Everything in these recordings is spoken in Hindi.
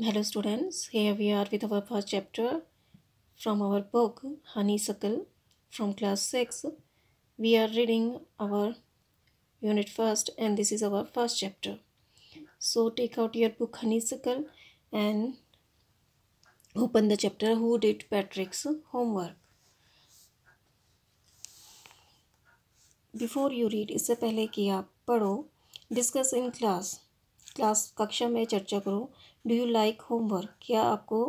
Hello students, here we are with our first chapter from our book Honeysuckle from class 6. We are reading our unit first and this is our first chapter. So take out your book Honeysuckle and open the chapter Who Did Patrick's Homework. Before you read, इससे पहले कि आप पढ़ो, डिस्कस इन क्लास कक्षा में चर्चा करो. Do you like homework? क्या आपको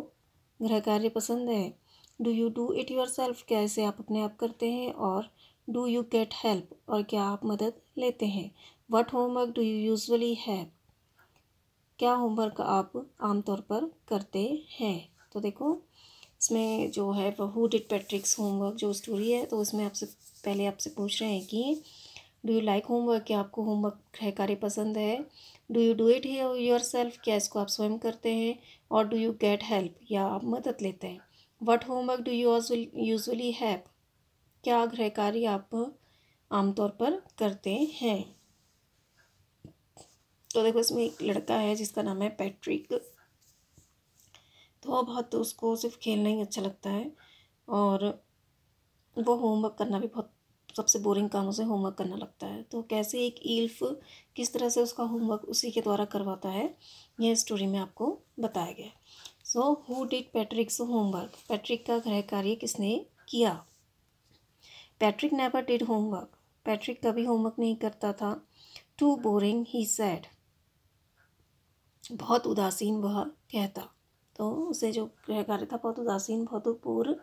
गृह कार्य पसंद है? Do you do it your self? क्या इसे आप अपने आप करते हैं? और डू यू गेट हेल्प? और क्या आप मदद लेते हैं? What homework do you usually have? क्या होमवर्क आप आमतौर पर करते हैं? तो देखो इसमें जो है वो हु डिड पैट्रिक्स होमवर्क जो स्टोरी है, तो इसमें आपसे पूछ रहे हैं कि डू यू लाइक होमवर्क? क्या आपको होमवर्क गृह कार्य पसंद है? Do you do it your self? क्या इसको आप स्वयं करते हैं? और डू यू गेट हेल्प? या आप मदद लेते हैं? What homework do you usually have? क्या गृह कार्य आप आमतौर पर करते हैं? तो देखो इसमें एक लड़का है जिसका नाम है पैट्रिक. तो बहुत उसको सिर्फ खेलना ही अच्छा लगता है और वो होमवर्क करना भी बहुत सबसे बोरिंग कामों से होमवर्क करना लगता है. तो कैसे एक ईल्फ किस तरह से उसका होमवर्क उसी के द्वारा करवाता है, यह स्टोरी में आपको बताया गया. So who did Patrick's homework? Patrick का गृह कार्य किसने किया? Patrick never did homework. Patrick कभी होमवर्क नहीं करता था. Too boring he said. बहुत उदासीन वह कहता. तो उसे जो गृह कार्य था बहुत उदासीन, बहुत बोर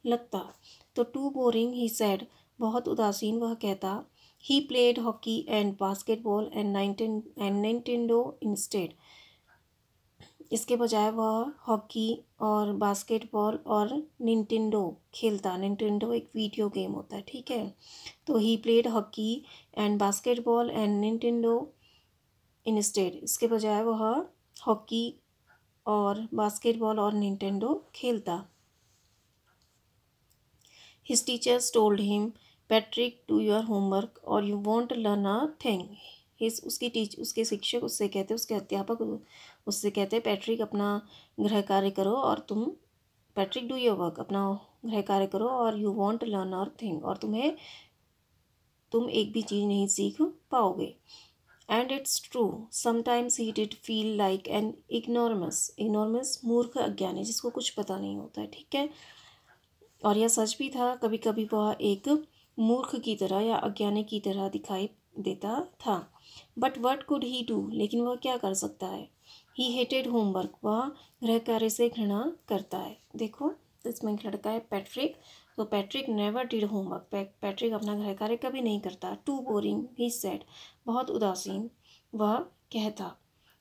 लगता. तो टू बोरिंग ही सेड, बहुत उदासीन वह कहता. He played hockey and basketball and Nintendo instead. इसके बजाय वह हॉकी और बास्केटबॉल और निंटेंडो खेलता. निंटेंडो एक वीडियो गेम होता है, ठीक है. तो ही played hockey and basketball and Nintendo instead. इसके बजाय वह हॉकी और बास्केटबॉल और निंटेंडो खेलता. His teachers told him, Patrick, do your homework or you won't learn a thing. उसके शिक्षक उससे कहते, उसके अध्यापक उससे कहते, पैट्रिक अपना गृह कार्य करो और पैट्रिक डू योर वर्क, अपना गृह कार्य करो और यू वॉन्ट लर्न और थिंग, और तुम एक भी चीज़ नहीं सीख पाओगे. And it's true, sometimes he did feel like an ignoramus मूर्ख अज्ञानी, जिसको कुछ पता नहीं होता है, ठीक है. और यह सच भी था, कभी कभी वह एक मूर्ख की तरह या अज्ञानी की तरह दिखाई देता था. But what could he do? लेकिन वह क्या कर सकता है? ही हेटेड होमवर्क. वह गृह कार्य से घृणा करता है. देखो तो इसमें एक लड़का है पैट्रिक. तो Patrick never did homework. Patrick अपना गृह कार्य कभी नहीं करता. टू बोरिंग ही सेड, बहुत उदासीन वह कहता.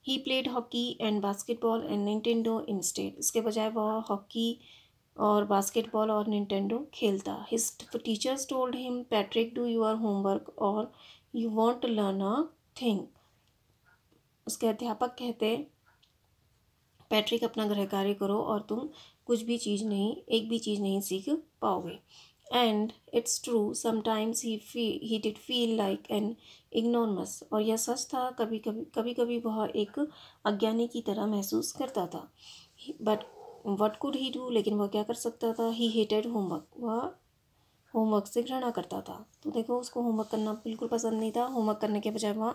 He played hockey and basketball and Nintendo instead. इसके बजाय वह हॉकी और बास्केटबॉल और निंटेंडो खेलता. His teachers told him, Patrick do your homework और you won't learn a thing. उसके अध्यापक कहते, पैट्रिक अपना गृह कार्य करो और तुम एक भी चीज़ नहीं सीख पाओगे. And it's true, sometimes he did feel like an ignoramus. और यह सच था, कभी कभी वह एक अज्ञानी की तरह महसूस करता था. But what could he do? लेकिन वह क्या कर सकता था? ही हेटेड होमवर्क. वह होमवर्क से घृणा करता था. तो देखो उसको होमवर्क करना बिल्कुल पसंद नहीं था. होमवर्क करने के बजाय वह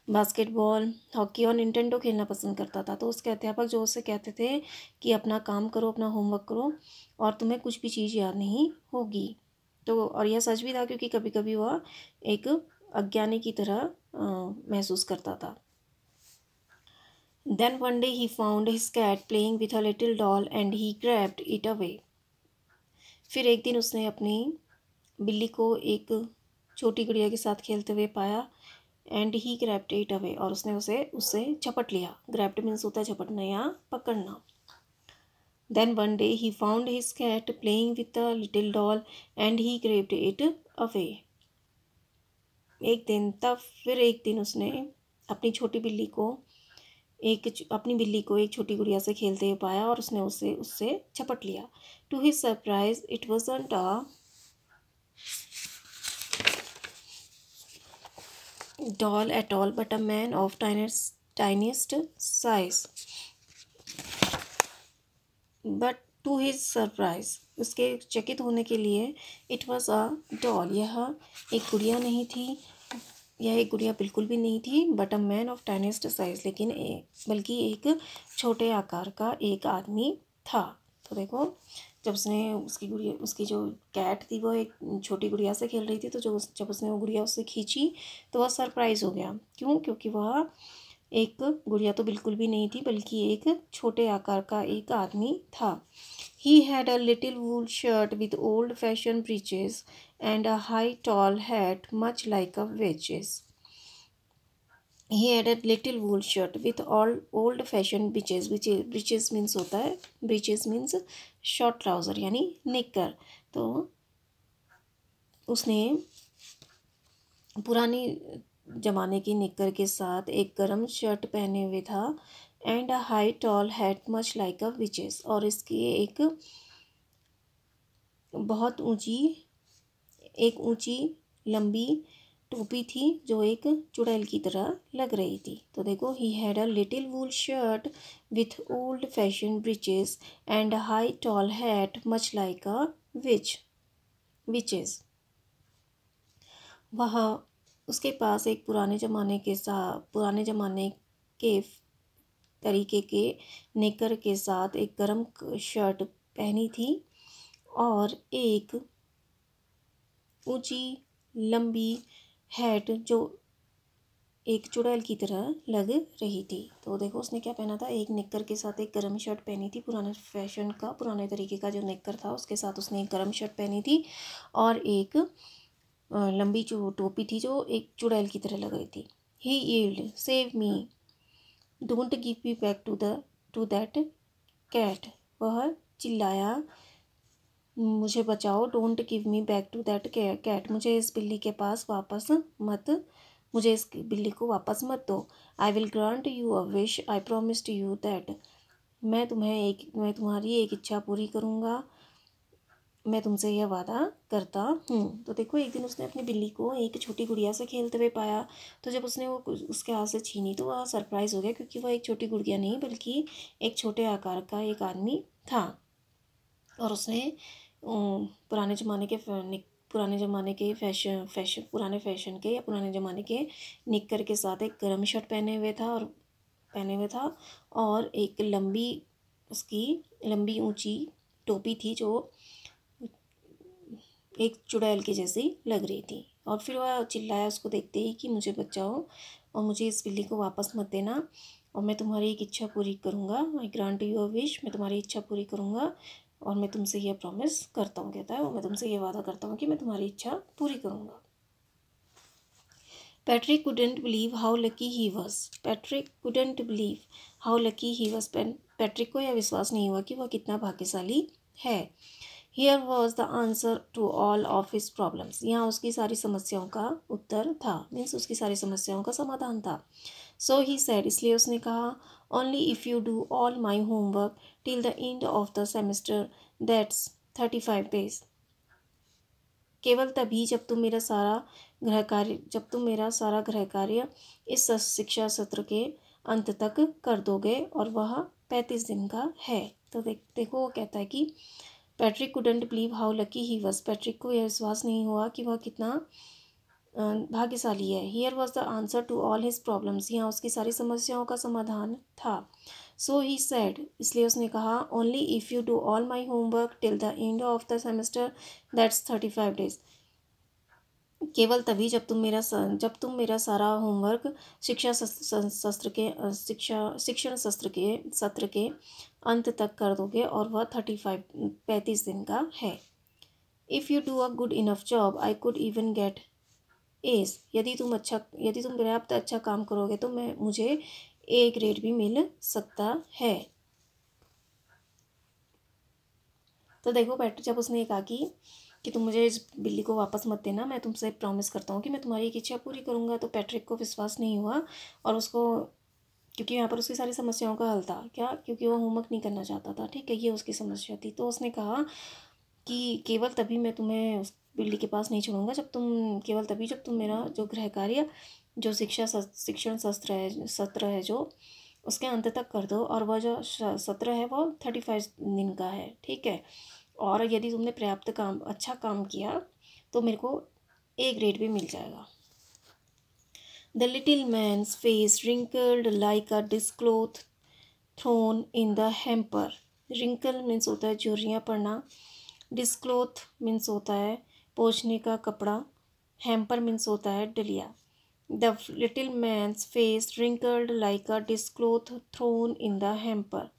बास्केटबॉल, हॉकी और निंटेंडो खेलना पसंद करता था. तो उसके अध्यापक जो उससे कहते थे कि अपना काम करो, अपना होमवर्क करो और तुम्हें कुछ भी चीज़ याद नहीं होगी. तो और यह सच भी था, क्योंकि कभी कभी वह एक अज्ञानी की तरह महसूस करता था. Then one day he found his cat playing with a little doll and he grabbed it away. फिर एक दिन उसने अपनी बिल्ली को एक छोटी गुड़िया के साथ खेलते हुए पाया. And he grabbed it away, और उसने उससे झपट लिया. ग्रैब्ड मीन्स होता है झपटना या पकड़ना. Then one day he found his cat playing with a little doll and he grabbed it away. फिर एक दिन उसने अपनी बिल्ली को एक छोटी गुड़िया से खेलते हुए पाया और उसने उससे झपट लिया. To his surprise it wasn't a doll at all but a man of tiniest size. But to his surprise, उसके चकित होने के लिए, इट वॉज अ डॉल, यह एक गुड़िया नहीं थी, यह एक गुड़िया बिल्कुल भी नहीं थी, but a man of tiniest size, लेकिन बल्कि एक छोटे आकार का एक आदमी था। तो देखो, जब उसने उसकी गुड़िया, उसकी जो कैट थी वो एक छोटी गुड़िया से खेल रही थी, तो जब उसने वो गुड़िया उससे खींची तो वह सरप्राइज हो गया। क्यों? क्योंकि वह एक गुड़िया तो बिल्कुल भी नहीं थी, बल्कि एक छोटे आकार का एक आदमी था। He had a little wool shirt with old-fashioned breeches and a high tall hat much like a witch's. He had a little wool shirt with all old-fashioned breeches. Breeches means होता है, breeches means short trouser यानी निक्कर। तो उसने पुरानी जमाने की निक्कर के साथ एक गर्म शर्ट पहने हुए था, and a high tall hat much like a witch's, और इसकी एक बहुत ऊंची लंबी टोपी थी जो एक चुड़ैल की तरह लग रही थी। तो देखो, he had a little wool shirt with old fashion breeches and a high tall hat much like a witch's. वह, उसके पास एक पुराने ज़माने के तरीके के नेकर के साथ एक गर्म शर्ट पहनी थी और एक ऊंची लंबी हैट जो एक चुड़ैल की तरह लग रही थी। तो देखो, उसने क्या पहना था, एक निक्कर के साथ एक गर्म शर्ट पहनी थी, पुराने तरीके का जो निक्कर था उसके साथ उसने एक गर्म शर्ट पहनी थी, और एक लंबी जो टोपी थी जो एक चुड़ैल की तरह लग रही थी। He yelled, save me, don't give me back to that cat, वह चिल्लाया, मुझे बचाओ, don't give me back to that cat, मुझे इस बिल्ली के पास वापस मत मुझे इस बिल्ली को वापस मत दो। I will grant you a wish, I promised you that, मैं तुम्हारी एक इच्छा पूरी करूँगा, मैं तुमसे यह वादा करता हूँ। तो देखो, एक दिन उसने अपनी बिल्ली को एक छोटी गुड़िया से खेलते हुए पाया, तो जब उसने वो उसके हाथ से छीनी तो वह सरप्राइज हो गया, क्योंकि वह एक छोटी गुड़िया नहीं बल्कि एक छोटे आकार का एक आदमी था। और उसने पुराने फैशन के या पुराने ज़माने के निक्कर के साथ एक गर्म शर्ट पहने हुए था, और एक उसकी लंबी ऊंची टोपी थी जो एक चुड़ैल की जैसी लग रही थी। और फिर वह चिल्लाया उसको देखते ही कि मुझे बचाओ और मुझे इस बिल्ली को वापस मत देना, और मैं तुम्हारी एक इच्छा पूरी करूँगा, आई ग्रांट यू अ विश, मैं तुम्हारी इच्छा पूरी करूँगा, और मैं तुमसे यह प्रॉमिस करता हूँ, कहता है, और मैं तुमसे ये वादा करता हूँ कि मैं तुम्हारी इच्छा पूरी करूँगा। Patrick couldn't believe how lucky he was. Patrick couldn't believe how lucky he was. Patrick को यह विश्वास नहीं हुआ कि वह कितना भाग्यशाली है। Here was the answer to all of his problems. यहाँ उसकी सारी समस्याओं का उत्तर था, मीन्स उसकी सारी समस्याओं का समाधान था। So he said, इसलिए उसने कहा, only if you do all my homework till the end of the semester, that's 35 days. केवल तभी जब तुम मेरा सारा गृह कार्य इस शिक्षा सत्र के अंत तक कर दोगे, और वह 35 दिन का है। तो देखो, वो कहता है कि Patrick couldn't believe how lucky he was, Patrick को यह विश्वास नहीं हुआ कि वह कितना भाग्यशाली है। Here was the answer to all his problems, यहाँ उसकी सारी समस्याओं का समाधान था। सो ही सेड, इसलिए उसने कहा, only if you do all my homework till the end of the semester, that's 35 days। केवल तभी जब तुम मेरा सारा होमवर्क शिक्षण सत्र के अंत तक कर दोगे, और वह 35 दिन का है। If you do a good enough job I could even get S, यदि तुम पर्याप्त अच्छा काम करोगे तो मुझे ए ग्रेड भी मिल सकता है। तो देखो, जब उसने कहा कि तुम मुझे इस बिल्ली को वापस मत देना, मैं तुमसे प्रॉमिस करता हूँ कि मैं तुम्हारी एक इच्छा पूरी करूँगा, तो पैट्रिक को विश्वास नहीं हुआ, और उसको, क्योंकि यहाँ पर उसकी सारी समस्याओं का हल था, क्या, क्योंकि वो होमवर्क नहीं करना चाहता था, ठीक है, ये उसकी समस्या थी। तो उसने कहा कि केवल तभी मैं तुम्हें उस बिल्ली के पास नहीं छोड़ूंगा जब तुम मेरा जो गृह कार्य, जो शिक्षण सत्र है जो उसके अंत तक कर दो, और वह जो सत्र है वो 35 दिन का है, ठीक है। और यदि तुमने पर्याप्त काम, अच्छा काम किया तो मेरे को A ग्रेड भी मिल जाएगा। The little man's face wrinkled like a dishcloth thrown in the hamper. Wrinkle means होता है झुर्रियाँ पड़ना, डिस्क्लोथ मीन्स होता है पोंछने का कपड़ा, हेम्पर मीन्स होता है डलिया। The little man's face wrinkled like a dishcloth thrown in the hamper.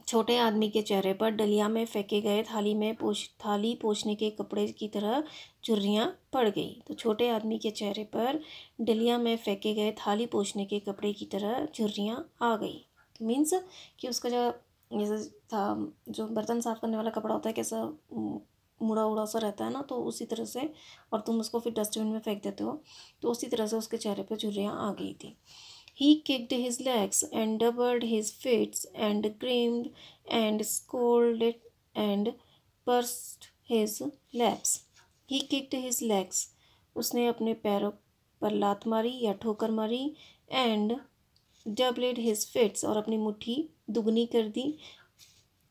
छोटे आदमी के चेहरे पर डलिया में फेंके गए थाली पोंछने के कपड़े की तरह झुर्रियाँ पड़ गई। तो छोटे आदमी के चेहरे पर डलिया में फेंके गए थाली पोंछने के कपड़े की तरह झुर्रियाँ आ गई। मीन्स कि उसका जो जैसे था, जो बर्तन साफ करने वाला कपड़ा होता है कैसा मुड़ा उड़ा सा रहता है ना, तो उसी तरह से, और तुम उसको फिर डस्टबिन में फेंक देते हो, तो उसी तरह से उसके चेहरे पर झुर्रियाँ आ गई थी। He kicked his legs and doubled his fists and screamed and scolded and pursed his lips. He kicked his legs. उसने अपने पैरों पर लात मारी या ठोकर मारी, and doubled his fists, और अपनी मुट्ठी दुगनी कर दी।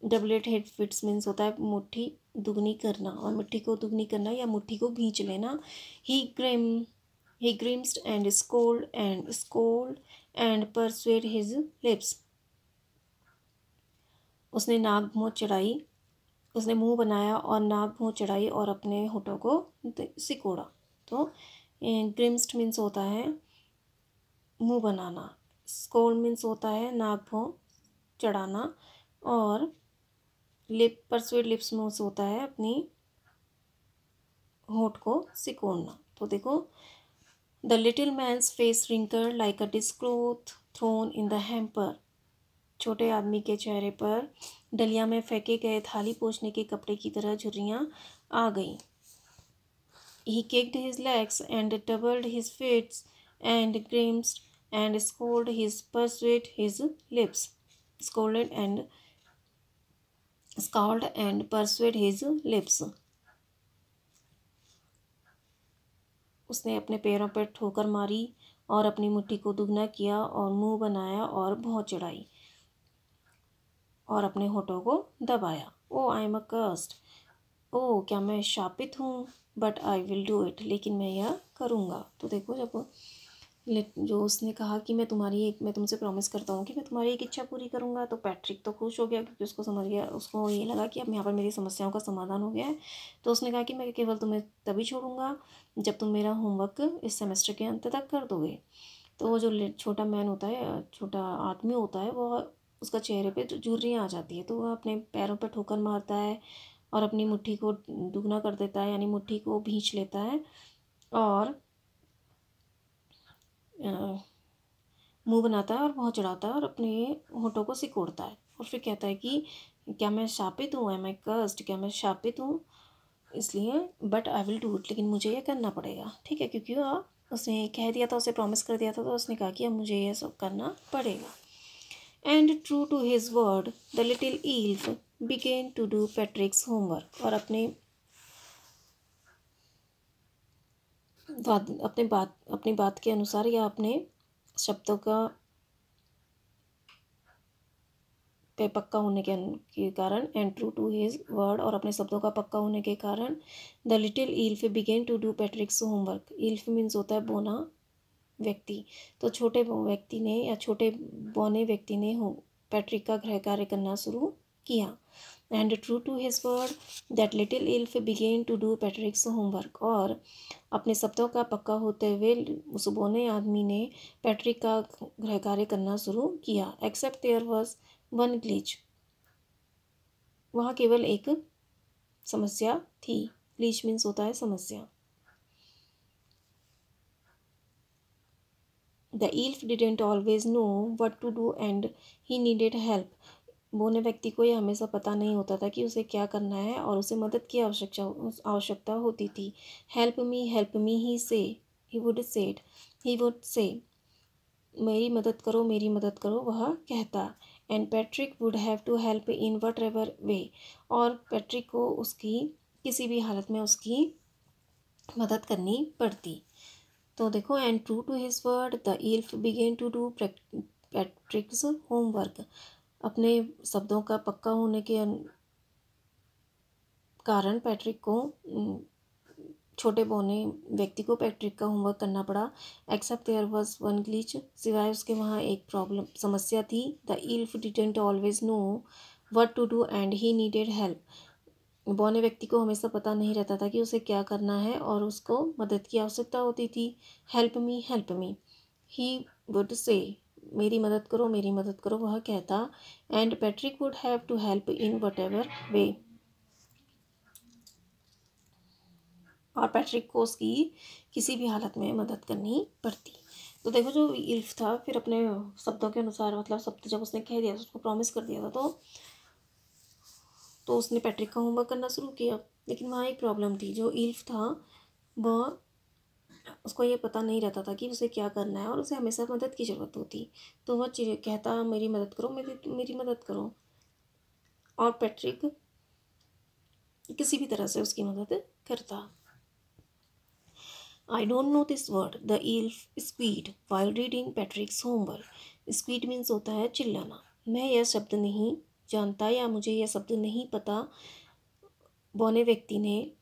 doubled his fists मीन्स होता है मुट्ठी दुगनी करना, और मुट्ठी को दुगनी करना या मुट्ठी को भींच लेना। He grimaced and scolded and pursed his lips. उसने नाक मुँह चढ़ाई, उसने मुंह बनाया और नाक मुँह चढ़ाई और अपने होठों को सिकोड़ा। तो ग्रिम्स्ड मीन्स होता है मुंह बनाना, स्कोल्ड मीन्स होता है नाक मुँह चढ़ाना, और परसुएड लिप्स मीन्स होता है अपनी होठ को सिकोड़ना। तो देखो, The little man's face wrinkled like a discloth thrown in the hamper. छोटे आदमी के चेहरे पर डलिया में फेंके गए थाली पोंछने के कपड़े की तरह झुर्रियाँ आ गईं। He kicked his legs and doubled his fists and grimaced and pursed his lips. Scowled and pursed his lips. उसने अपने पैरों पर ठोकर मारी और अपनी मुट्ठी को दुगना किया और मुंह बनाया और भौं चढ़ाई और अपने होठों को दबाया। ओ आई एम अकर्स्ड, ओ क्या मैं शापित हूँ, but I will do it, लेकिन मैं यह करूँगा। तो देखो, जब जो उसने कहा कि मैं तुमसे प्रॉमिस करता हूँ कि मैं तुम्हारी एक इच्छा पूरी करूँगा, तो पैट्रिक तो खुश हो गया, क्योंकि उसको समझ गया, उसको ये लगा कि अब यहाँ पर मेरी समस्याओं का समाधान हो गया है। तो उसने कहा कि मैं केवल तुम्हें तभी छोड़ूंगा जब तुम मेरा होमवर्क इस सेमेस्टर के अंत तक कर दोगे। तो वो जो छोटा मैन होता है, छोटा आदमी होता है, वो उसका चेहरे पर झुर्रियाँ आ जाती है, तो वह अपने पैरों पर ठोकर मारता है और अपनी मुट्ठी को दुगना कर देता है, यानी मुट्ठी को भींच लेता है और मुंह बनाता है और भौं चढ़ाता है और अपने होठों को सिकोड़ता है, और फिर कहता है कि क्या मैं शापित हूँ, एम आई कर्स्ड, क्या मैं शापित हूँ, इसलिए but I will do it, लेकिन मुझे ये करना पड़ेगा, ठीक है, क्योंकि उसने कह दिया था, उसे प्रॉमिस कर दिया था, तो उसने कहा कि अब मुझे ये सब करना पड़ेगा। And true to his word the little elf began to do Patrick's homework. और अपनी बात के अनुसार या अपने शब्दों का पे पक्का होने के कारण, and true to his word, और अपने शब्दों का पक्का होने के कारण, the little elf began to do Patrick's homework. Elf means होता है बोना व्यक्ति। तो छोटे व्यक्ति ने या छोटे बौने व्यक्ति ने पैट्रिक का गृह कार्य करना शुरू किया। And true to his word that little elf began to do Patrick's homework. और अपने शब्दों का पक्का होते हुए उस बौने आदमी ने पैट्रिक का गृह कार्य करना शुरू किया। Except there was one glitch, वहाँ केवल एक समस्या थी। ग्लिच मीन्स होता है समस्या। The elf didn't always know what to do and he needed help. बोने व्यक्ति को यह हमेशा पता नहीं होता था कि उसे क्या करना है और उसे मदद की आवश्यकता होती थी। Help me he would say मेरी मदद करो वह कहता। And Patrick would have to help in whatever way, और पैट्रिक को उसकी किसी भी हालत में उसकी मदद करनी पड़ती। तो देखो, and true to his word the elf began to do Patrick's homework. अपने शब्दों का पक्का होने के कारण पैट्रिक को छोटे बौने व्यक्ति को पैट्रिक का होमवर्क करना पड़ा। Except there was one glitch, सिवाय उसके वहाँ एक प्रॉब्लम समस्या थी। The elf didn't always know what to do and he needed help. बौने व्यक्ति को हमेशा पता नहीं रहता था कि उसे क्या करना है और उसको मदद की आवश्यकता होती थी। Help me, help me, he would say, मेरी मदद करो, मेरी मदद करो, वह कहता। And Patrick would have to help in whatever way, और पैट्रिक को उसकी किसी भी हालत में मदद करनी पड़ती। तो देखो, जो इल्फ था फिर अपने शब्दों के अनुसार, मतलब शब्द जब उसने कह दिया, उसको प्रॉमिस कर दिया था, तो उसने पैट्रिक का होमवर्क करना शुरू किया। लेकिन वहाँ एक प्रॉब्लम थी, जो इल्फ था वह, उसको ये पता नहीं रहता था कि उसे क्या करना है और उसे हमेशा मदद की ज़रूरत होती। तो वह कहता, मेरी मदद करो, मेरी मदद करो, और पैट्रिक किसी भी तरह से उसकी मदद करता। I don't know this word, the elf squeaked while reading Patrick's homework. Squeak means होता है चिल्लाना। मैं यह शब्द नहीं जानता, या मुझे यह शब्द नहीं पता, बौने व्यक्ति ने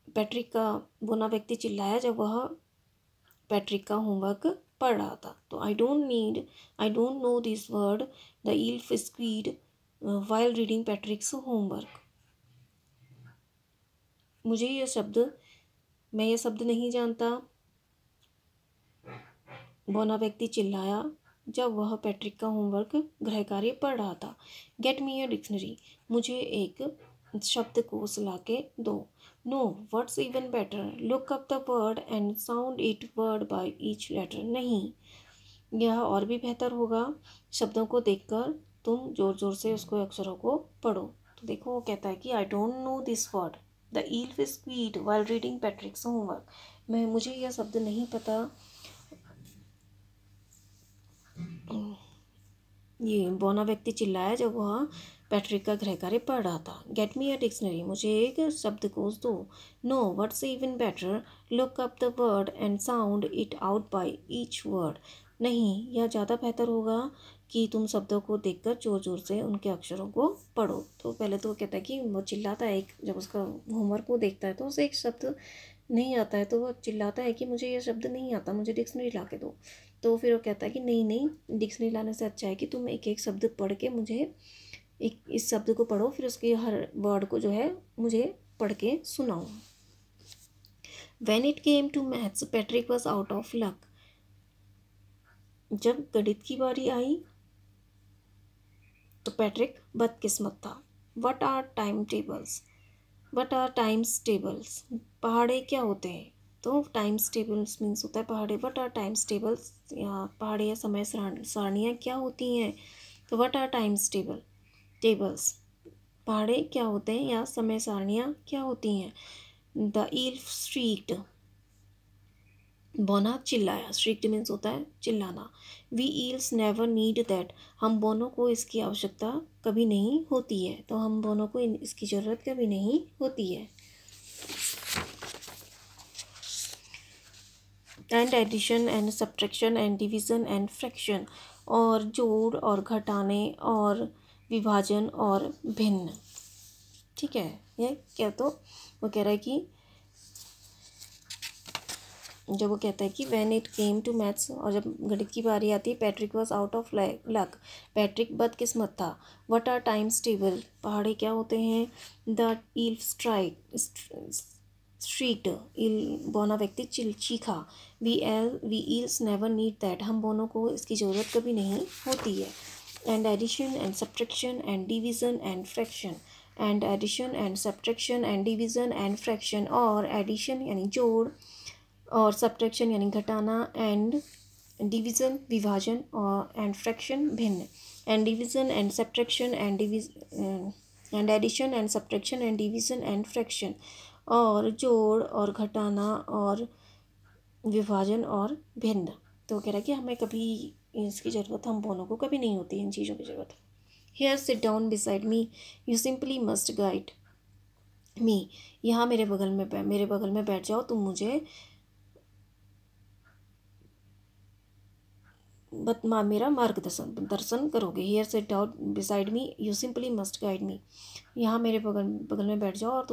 बौना व्यक्ति चिल्लाया जब वह पैट्रिक का होमवर्क पढ़ रहा था। तो I don't know this word, the elf squeaked while reading Patrick's homework. मैं ये शब्द नहीं जानता, बौना व्यक्ति चिल्लाया जब वह पैट्रिक का होमवर्क गृह कार्य पढ़ रहा था। गेट मी अ डिक्शनरी, मुझे एक शब्दकोश ला के दो। No, what's even better, look up the word and sound it word by each letter. नहीं, यह और भी बेहतर होगा, शब्दों को देखकर तुम जोर जोर से उसको अक्षरों को पढ़ो। तो देखो, वो कहता है कि I don't know this word, the elf squeaked while reading Patrick's homework. मुझे यह शब्द नहीं पता, ये बौना व्यक्ति चिल्लाया जब वह पैट्रिक का गृह कार्य पढ़ रहा था। गेट मी अ डिक्शनरी, मुझे एक शब्दकोश दो। No, what's even better, look up the word and sound it out by each word. नहीं, यह ज़्यादा बेहतर होगा कि तुम शब्दों को देखकर जोर जोर से उनके अक्षरों को पढ़ो। तो पहले तो वो कहता है कि वो चिल्लाता है, जब उसका होमवर्क वो देखता है तो उसे एक शब्द नहीं आता है, तो वो चिल्लाता है कि मुझे ये शब्द नहीं आता, मुझे डिक्शनरी ला के दो। तो फिर वो कहता है कि नहीं नहीं, डिक्शनरी लाने से अच्छा है कि तुम एक एक शब्द पढ़ के मुझे इस शब्द को पढ़ो, फिर उसके हर वर्ड को जो है मुझे पढ़ के सुनाओ। When it came to maths, Patrick was out of luck. जब गणित की बारी आई तो पैट्रिक बदकिस्मत था। What are timetables? What are times tables? पहाड़े क्या होते हैं? तो टाइम्स टेबल्स मीन्स होता है पहाड़े। वट आर टाइम्स टेबल्स, या पहाड़े या समय सारणियाँ क्या होती हैं? तो वट आर टाइम्स टेबल्स, पहाड़े क्या होते हैं या समय सारणियाँ क्या होती हैं? द इल्फ स्ट्रीक्ड, बौना चिल्लाया। स्ट्रीक्ड मीन्स होता है चिल्लाना। We elves never need that, हम बोनों को इसकी आवश्यकता कभी नहीं होती है। तो हम बोनों को इसकी ज़रूरत कभी नहीं होती है। And addition and subtraction and division and fraction, और जोड़ और घटाने और विभाजन और भिन्न। ठीक है, ये क्या, तो वो कह रहा है कि जब वो कहता है कि when it came to maths, और जब गणित की बारी आती है, Patrick was out of luck, Patrick बदकिस्मत था। व्हाट आर टाइम्स टेबल, पहाड़े क्या होते हैं? द इल्फ स्ट्रीक्ड, बौना व्यक्ति चीखा। We elves never need that, हम बोनों को इसकी ज़रूरत कभी नहीं होती है। And addition and subtraction and division and fraction, and addition and subtraction and division and fraction, और एडिशन यानी जोड़, और सब्ट्रैक्शन यानी घटाना, एंड डिवीज़न विभाजन, और एंड फ्रैक्शन भिन्न। And division and subtraction and and addition and subtraction and division and fraction, और जोड़ और घटाना और विभाजन और भिन्न। तो कह रहा है कि हमें कभी इसकी ज़रूरत, हम बोनों को कभी नहीं होती इन चीज़ों की ज़रूरत। Here sit down beside me, you simply must guide me, यहाँ मेरे बगल में बैठ जाओ, तुम मुझे मेरा मार्गदर्शन दर्शन करोगे। Here sit down beside me, you simply must guide me. यहाँ मेरे बगल बगल में बैठ जाओ और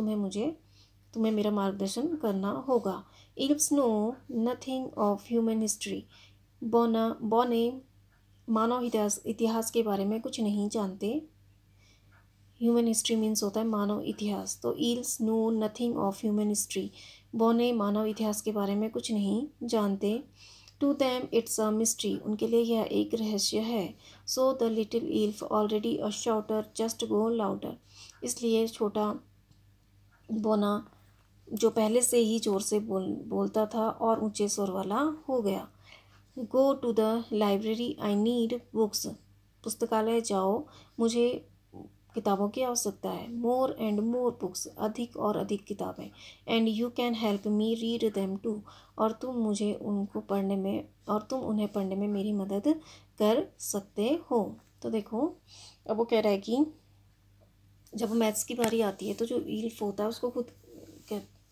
तुम्हें मेरा मार्गदर्शन करना होगा। Elves know nothing of human history. बौने मानव इतिहास के बारे में कुछ नहीं जानते। ह्यूमन हिस्ट्री मीन्स होता है मानव इतिहास। तो elves know nothing of human history. बौने मानव इतिहास के बारे में कुछ नहीं जानते। To them it's a mystery. उनके लिए यह एक रहस्य है। So the little elf already a shouter just go louder. इसलिए छोटा बौना जो पहले से ही जोर से बोलता था और ऊंचे स्वर वाला हो गया। Go to the library, I need books. पुस्तकालय जाओ, मुझे किताबों की आवश्यकता है। मोर एंड मोर बुक्स, अधिक और अधिक किताबें। And you can help me read them too. और तुम उन्हें पढ़ने में मेरी मदद कर सकते हो। तो देखो, अब वो कह रहा है कि जब मैथ्स की बारी आती है तो जो ईल्फ होता है उसको खुद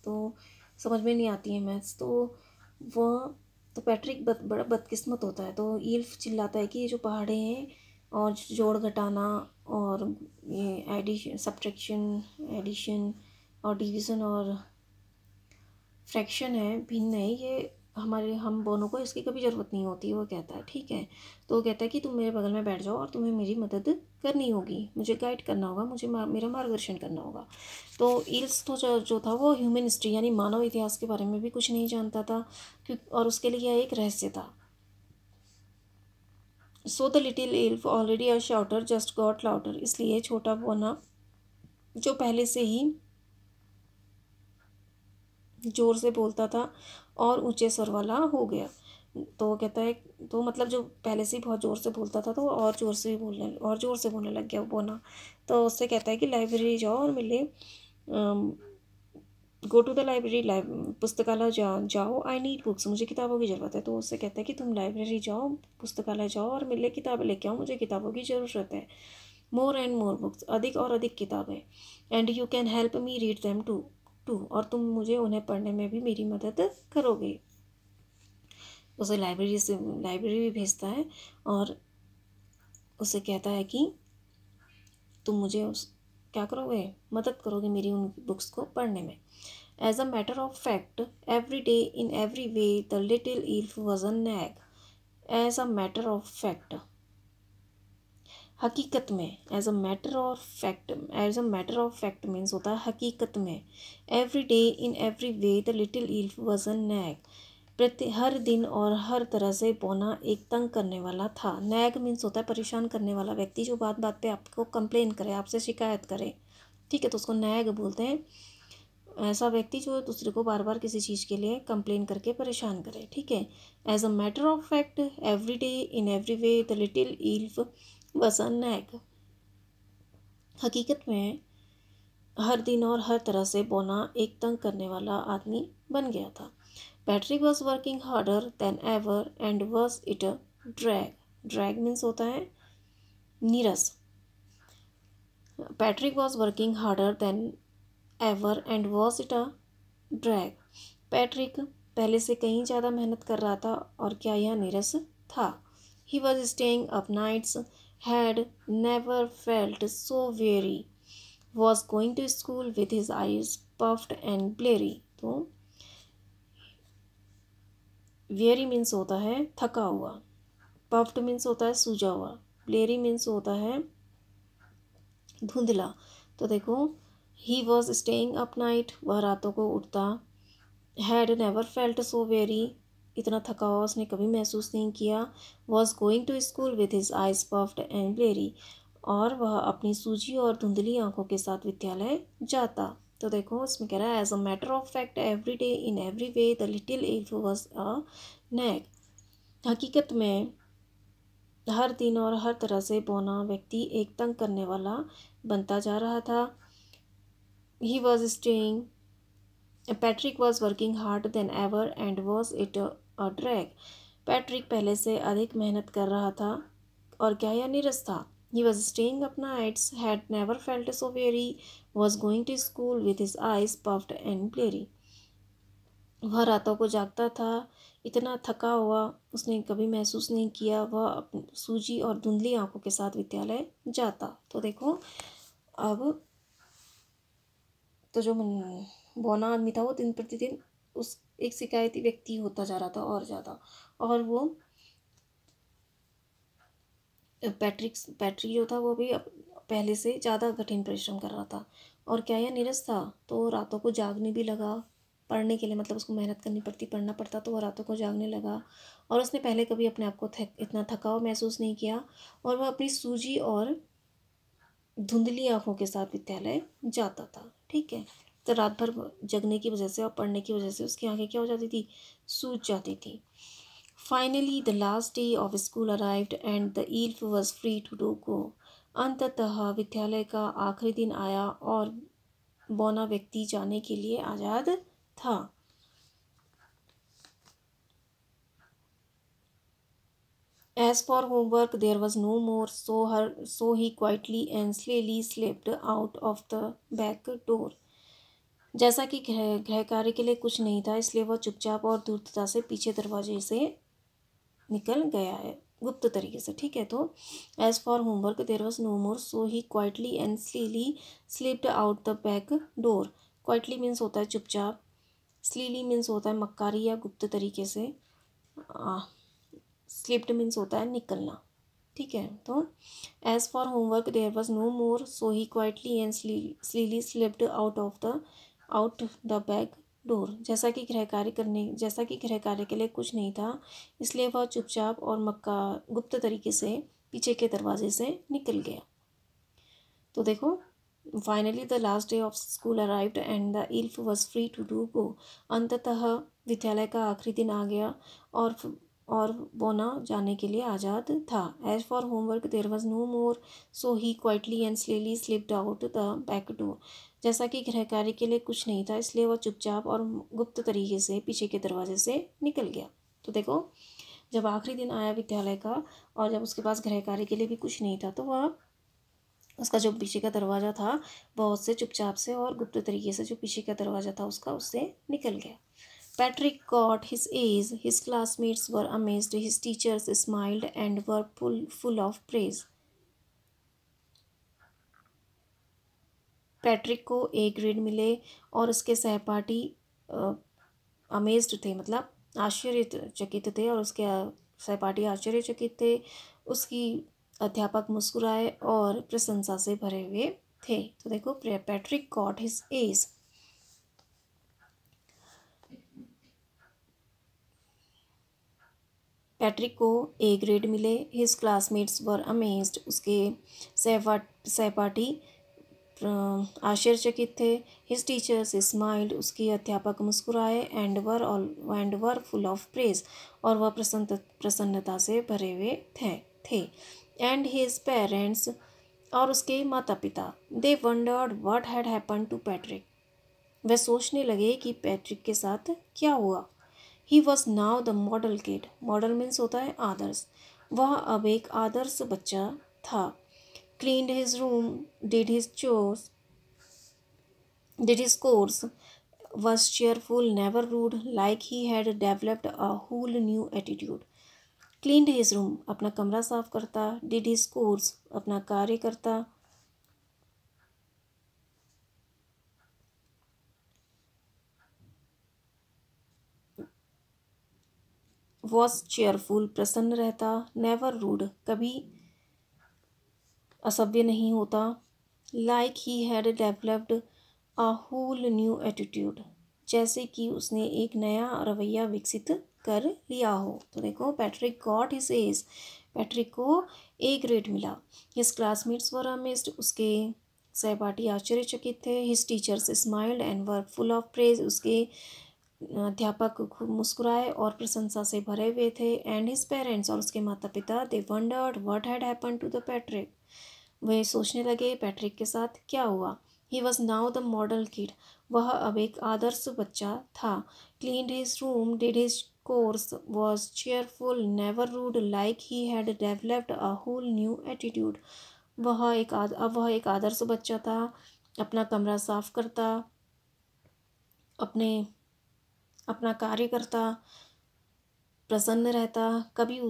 तो समझ में नहीं आती है मैथ्स, तो पैट्रिक बड़ा बदकिस्मत होता है। तो ईल्फ चिल्लाता है कि ये जो पहाड़े हैं और जोड़ घटाना और ये एडिशन एडिशन और डिवीज़न और फ्रैक्शन है, भिन्न है, ये हम दोनों को इसकी कभी ज़रूरत नहीं होती। वो कहता है ठीक है। तो वो कहता है कि तुम मेरे बगल में बैठ जाओ और तुम्हें मेरी मदद करनी होगी, मुझे गाइड करना होगा, मेरा मार्गदर्शन करना होगा। तो ईल्स तो जो था वो ह्यूमन हिस्ट्री यानी मानव इतिहास के बारे में भी कुछ नहीं जानता था, और उसके लिए यह एक रहस्य था। So the little elf already a shouter just got louder. इसलिए छोटा बौना जो पहले से ही जोर से बोलता था और ऊंचे स्वर वाला हो गया। तो कहता है, तो मतलब जो पहले से ही बहुत ज़ोर से बोलता था तो और ज़ोर से बोलने लग गया वो बोना। तो उससे कहता है कि लाइब्रेरी जाओ और मिले, गो टू द लाइब्रेरी, पुस्तकालय जाओ, आई नीड बुक्स, मुझे किताबों की ज़रूरत है। तो उससे कहता है कि तुम लाइब्रेरी जाओ, पुस्तकालय जाओ और मिले किताबें लेके आओ, मुझे किताबों की ज़रूरत है। मोर एंड मोर बुक्स, अधिक और अधिक किताबें। And you can help me read them too, और तुम मुझे उन्हें पढ़ने में भी मेरी मदद करोगे। उसे लाइब्रेरी भी भेजता है और उसे कहता है कि तुम मुझे क्या करोगे, मदद करोगे मेरी उन बुक्स को पढ़ने में। As a matter of fact every day in every way the little elf was a nag. As a matter of fact, हकीकत में, as a matter of fact means होता है हकीकत में। Every day in every way the little elf was a nag. हर दिन और हर तरह से बौना एक तंग करने वाला था। नैग मीन्स होता है परेशान करने वाला व्यक्ति, जो बात बात पे आपको कंप्लेन करे, आपसे शिकायत करे, ठीक है, तो उसको नैग बोलते हैं। ऐसा व्यक्ति जो दूसरे को बार बार किसी चीज़ के लिए कंप्लेन करके परेशान करे, ठीक है। As a matter of fact every day in every way the little elf was a nag. हकीकत में हर दिन और हर तरह से बौना एक तंग करने वाला आदमी बन गया था। Patrick was working harder than ever and was it a drag. Drag means होता है नीरस। Patrick was working harder than ever and was it a drag. Patrick पहले से कहीं ज़्यादा मेहनत कर रहा था और क्या यह नीरस था। He was staying up nights, had never felt so weary, was going to school with his eyes puffed and bleary. तो वेरी मीन्स होता है थका हुआ, पफ्ड मीन्स होता है सूजा हुआ, ब्लेरी मीन्स होता है धुंधला। तो देखो, he was staying up night, वह रातों को उठता। Had never felt so weary, इतना थका हुआ उसने कभी महसूस नहीं किया। Was going to school with his eyes puffed and bleary, और वह अपनी सूजी और धुंधली आंखों के साथ विद्यालय जाता। तो देखो, इसमें कह रहा है as a matter of fact every day in every way the little elf was a nag. हकीकत में हर दिन और हर तरह से बौना व्यक्ति एक तंग करने वाला बनता जा रहा था। He was staying Patrick was working hard then ever and was it a drag. Patrick पहले से अधिक मेहनत कर रहा था और क्या यह नीरस था। He was staying up nights, had never felt so weary, was going to school with his eyes puffed and bleary. वह रातों को जागता था, इतना थका हुआ उसने कभी महसूस नहीं किया। वह सूजी और धुंधली आंखों के साथ विद्यालय जाता। तो देखो अब तो जो बौना आदमी था वो दिन प्रतिदिन उस एक शिकायती व्यक्ति होता जा रहा था और ज़्यादा। और वो पैट्रिक जो था वो भी पहले से ज़्यादा कठिन परिश्रम कर रहा था। और क्या यह नीरस था, तो रातों को जागने भी लगा पढ़ने के लिए, मतलब उसको मेहनत करनी पड़ती, पढ़ना पड़ता, तो वह रातों को जागने लगा। और उसने पहले कभी अपने आप को इतना थकाव महसूस नहीं किया। और वह अपनी सूजी और धुंधली आंखों के साथ विद्यालय जाता था। ठीक है, तो रात भर जगने की वजह से और पढ़ने की वजह से उसकी आंखें क्या हो जाती थी, सूज जाती थी। Finally the last day of school arrived and the elf was free to do go. अंततः विद्यालय का आखिरी दिन आया और बौना व्यक्ति जाने के लिए आज़ाद था। As for homework, there was no more, so he quietly and slowly slipped out of the back door. जैसा कि गृह कार्य के लिए कुछ नहीं था, इसलिए वह चुपचाप और धूर्तता से पीछे दरवाजे से निकल गया है, गुप्त तरीके से। ठीक है, तो as for homework there was no more, so he quietly and slyly slipped out the back door. Quietly means होता है चुपचाप, स्लीली मीन्स होता है मक्कारी या गुप्त तरीके से, स्लिप्ड मीन्स होता है निकलना। ठीक है, तो as for homework there was no more, so he quietly and slyly slipped out the back door. जैसा कि गृह कार्य के लिए कुछ नहीं था, इसलिए वह चुपचाप और मक्का गुप्त तरीके से पीछे के दरवाजे से निकल गया। तो देखो finally the last day of school arrived and the elf was free to do go. अंततः विद्यालय का आखिरी दिन आ गया और बोना जाने के लिए आज़ाद था। As for homework there was no more, so he quietly and slyly slipped out the back door. जैसा कि गृह कार्य के लिए कुछ नहीं था, इसलिए वह चुपचाप और गुप्त तरीके से पीछे के दरवाजे से निकल गया। तो देखो जब आखिरी दिन आया विद्यालय का और जब उसके पास गृह कार्य के लिए भी कुछ नहीं था, तो वह उसका जो पीछे का दरवाज़ा था बहुत से चुपचाप से और गुप्त तरीके से जो पीछे का दरवाज़ा था उसका, उससे निकल गया। Patrick got his A's. His classmates were amazed. His teachers smiled and were full of praise. Patrick को ए ग्रेड मिले और उसके सहपाठी अमेज्ड थे, मतलब आश्चर्यचकित थे, और उसके सहपाठी आश्चर्यचकित थे। उसकी अध्यापक मुस्कुराए और प्रशंसा से भरे हुए थे। तो देखो Patrick got his age. Patrick को ए ग्रेड मिले। हिज क्लासमेट्स वर अमेज्ड। उसके सहपाठी आश्चर्यचकित थे। His teachers smiled. उसकी अध्यापक मुस्कुराए। And were full of praise. और वह प्रसन्नता से भरे हुए थे। एंड हिज पेरेंट्स, और उसके माता पिता, they wondered what had happen to Patrick. वह सोचने लगे कि पैट्रिक के साथ क्या हुआ। He was now the model kid. Model means होता है आदर्श। वह अब एक आदर्श बच्चा था। Cleaned his room, did his chores, did his course, was cheerful, never rude, like he had developed a whole new attitude. Cleaned his room, अपना कमरा साफ करता। डिड हिज कोर्स, अपना कार्य करता। वॉज चेयरफुल, प्रसन्न रहता। नेवर रूड, कभी असभ्य नहीं होता। Like he had developed a whole new attitude, जैसे कि उसने एक नया रवैया विकसित कर लिया हो। तो देखो Patrick got his age. Patrick को ए ग्रेड मिला। हिज क्लासमेट्स वर अमेज्ड। उसके सहपाठी आश्चर्यचकित थे। His teachers smiled and were full of praise. उसके अध्यापक खूब मुस्कुराए और प्रशंसा से भरे हुए थे। एंड हिज पेरेंट्स, और उसके माता पिता, they wondered what had happen to the Patrick. वे सोचने लगे पैट्रिक के साथ क्या हुआ। He was now the model kid. वह अब एक आदर्श बच्चा था। Cleaned his room, did his course, was cheerful, never rude, like he had developed a whole new attitude. अब वह एक आदर्श बच्चा था। अपना कमरा साफ करता, अपना कार्य करता, प्रसन्न रहता, कभी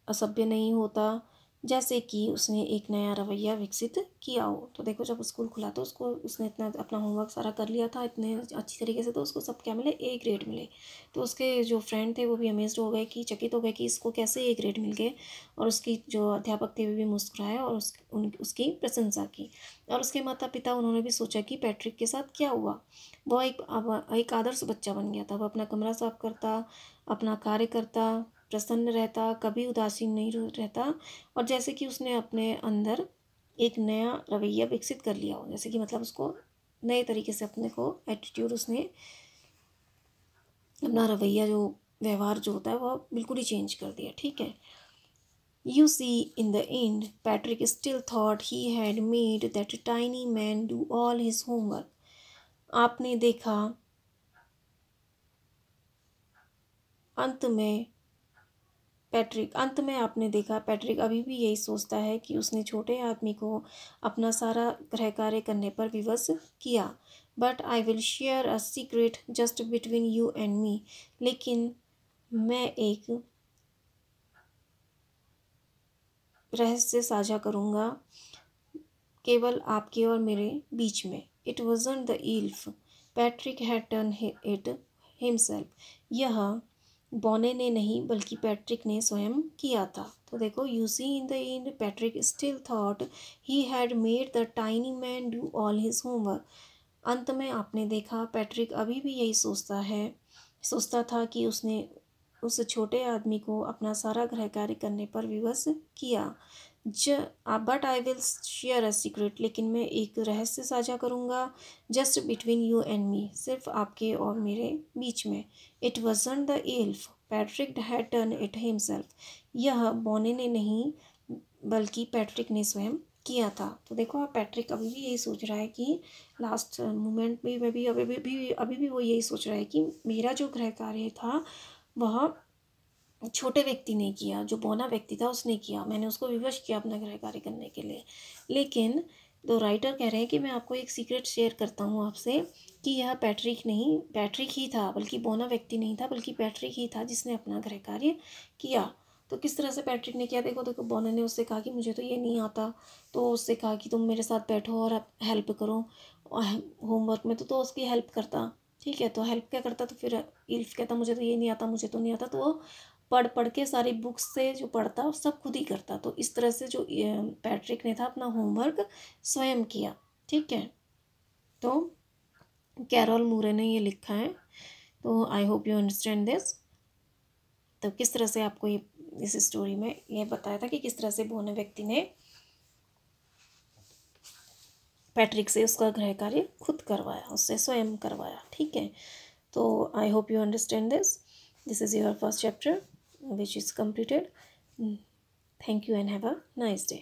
असभ्य नहीं होता, जैसे कि उसने एक नया रवैया विकसित किया हो। तो देखो जब स्कूल खुला तो उसने इतना अपना होमवर्क सारा कर लिया था इतने अच्छी तरीके से, तो उसको सब क्या मिले, ए ग्रेड मिले। तो उसके जो फ्रेंड थे वो भी अमेज्ड हो गए, कि चकित हो गए कि इसको कैसे ए ग्रेड मिल गए। और उसकी जो अध्यापक थे वे भी मुस्कुराए और उसकी प्रशंसा की। और उसके माता पिता उन्होंने भी सोचा कि पैट्रिक के साथ क्या हुआ। वह एक आदर्श बच्चा बन गया था। वह अपना कमरा साफ करता, अपना कार्य करता, प्रसन्न रहता, कभी उदासीन नहीं रहता। और जैसे कि उसने अपने अंदर एक नया रवैया विकसित कर लिया हो, जैसे कि मतलब उसको नए तरीके से अपने को एटीट्यूड, उसने अपना रवैया जो व्यवहार जो होता है वह बिल्कुल ही चेंज कर दिया। ठीक है। You see, in the end, Patrick still thought he had made that tiny man do all his homework. आपने देखा अंत में आपने देखा पैट्रिक अभी भी यही सोचता है कि उसने छोटे आदमी को अपना सारा गृह कार्य करने पर विवश किया। But I will share a secret just between you and me. लेकिन मैं एक रहस्य साझा करूँगा केवल आपके और मेरे बीच में। It wasn't the elf, Patrick had done it himself. यह बॉने ने नहीं बल्कि पैट्रिक ने स्वयं किया था। तो देखो, you see in the end Patrick still thought he had made the tiny man do all his homework. अंत में आपने देखा पैट्रिक अभी भी यही सोचता था कि उसने उस छोटे आदमी को अपना सारा गृह कार्य करने पर विवश किया। But I will share a secret, लेकिन मैं एक रहस्य साझा करूँगा just between you and me, सिर्फ आपके और मेरे बीच में। It wasn't the elf, Patrick had done it himself. यह बॉने ने नहीं बल्कि पैट्रिक ने स्वयं किया था। तो देखो, आप पैट्रिक अभी भी यही सोच रहा है कि लास्ट मोमेंट में भी अभी भी वो यही सोच रहा है कि मेरा जो गृह कार्य था वह छोटे व्यक्ति ने किया, जो बौना व्यक्ति था उसने किया, मैंने उसको विवश किया अपना गृह कार्य करने के लिए। लेकिन तो राइटर कह रहे हैं कि मैं आपको एक सीक्रेट शेयर करता हूँ आपसे, कि यह पैट्रिक ही था, बल्कि बौना व्यक्ति नहीं था, बल्कि पैट्रिक ही था जिसने अपना गृह कार्य किया। तो किस तरह से पैट्रिक ने किया, देखो देखो, बौना ने उससे कहा कि मुझे तो ये नहीं आता, तो उससे कहा कि तुम मेरे साथ बैठो और आप हेल्प करो होमवर्क में। तो उसकी हेल्प करता। ठीक है, तो हेल्प क्या करता, तो फिर इल्फ कहता मुझे तो ये नहीं आता, मुझे तो नहीं आता। तो वो पढ़ पढ़ के सारी बुक्स से जो पढ़ता सब खुद ही करता। तो इस तरह से जो पैट्रिक ने था अपना होमवर्क स्वयं किया। ठीक है, तो कैरोल मूरे ने ये लिखा है। तो I hope you understand this. तो किस तरह से आपको ये इस स्टोरी में ये बताया था कि किस तरह से बौने व्यक्ति ने पैट्रिक से उसका गृह कार्य खुद करवाया, उससे स्वयं करवाया। ठीक है, तो I hope you understand this. This is your first chapter which is completed. Thank you and have a nice day.